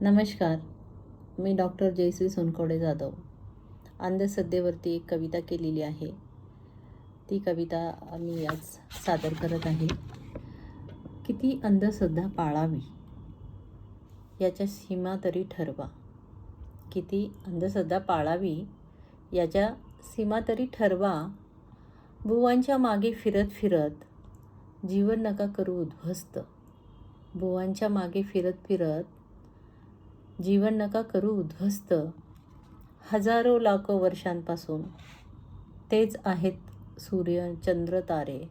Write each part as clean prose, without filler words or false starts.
नमस्कार, मी डॉक्टर जयश्री सोनखोडे जाधव. अंधश्रद्धेवरती एक कविता केलेली आहे. ती कविता मी आज सादर करत आहे. किती अंधश्रद्धा पाळावी याच्या सीमा तरी ठरवा. किती अंधश्रद्धा पाळावी याच्या सीमा तरी ठरवा. बुवांच्या मागे फिरत फिरत जीवन नका करू उद्ध्वस्त. बुवांच्या मागे फिरत फिरत जीवन नका करू उद्ध्वस्त. हजारो लाखो वर्षांपासून तेच आहेत सूर्य चंद्र तारे.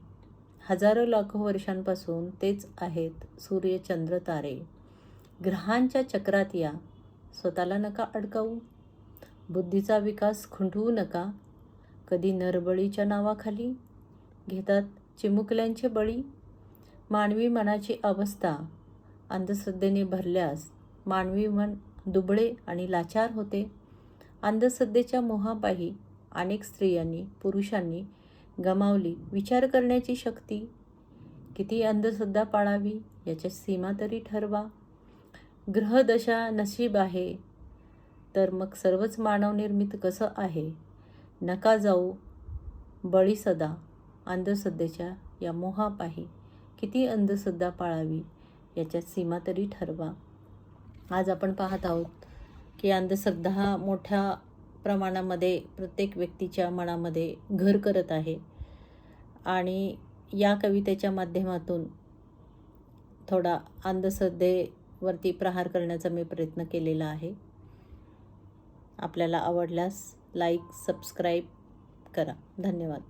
हजारो लाखो वर्षांपासून तेच आहेत सूर्य चंद्र तारे. ग्रहांच्या चक्रात या, स्वतःला नका अडकावू. बुद्धीचा विकास खुंटवू नका. कधी नरबळीच्या नावाखाली घेतात चिमुकल्यांचे बळी. मानवी मनाची अवस्था अंधश्रद्धेने भरल्यास मानवी मन दुबळे आणि लाचार होते. अंधश्रद्धेच्या मोहापायी अनेक स्त्रियांनी पुरुषांनी गमावली विचार करण्याची शक्ती. किती अंधश्रद्धा पाळावी याच्या सीमा तरी ठरवा. ग्रहदशा नशीब आहे तर मग सर्वच मानवनिर्मित कसं आहे. नका जाऊ बळी सदा अंधश्रद्धेच्या या मोहापायी. किती अंधश्रद्धा पाळावी याच्या सीमा तरी ठरवा. आज आपण पाहत आहोत की अंधश्रद्धा हा मोठ्या प्रमाणामध्ये प्रत्येक व्यक्तीच्या मनामध्ये घर करत आहे. आणि या कवितेच्या माध्यमातून थोडा अंधश्रद्धेवरती प्रहार करण्याचा मी प्रयत्न केलेला आहे. आपल्याला आवडल्यास लाईक सबस्क्राईब करा. धन्यवाद.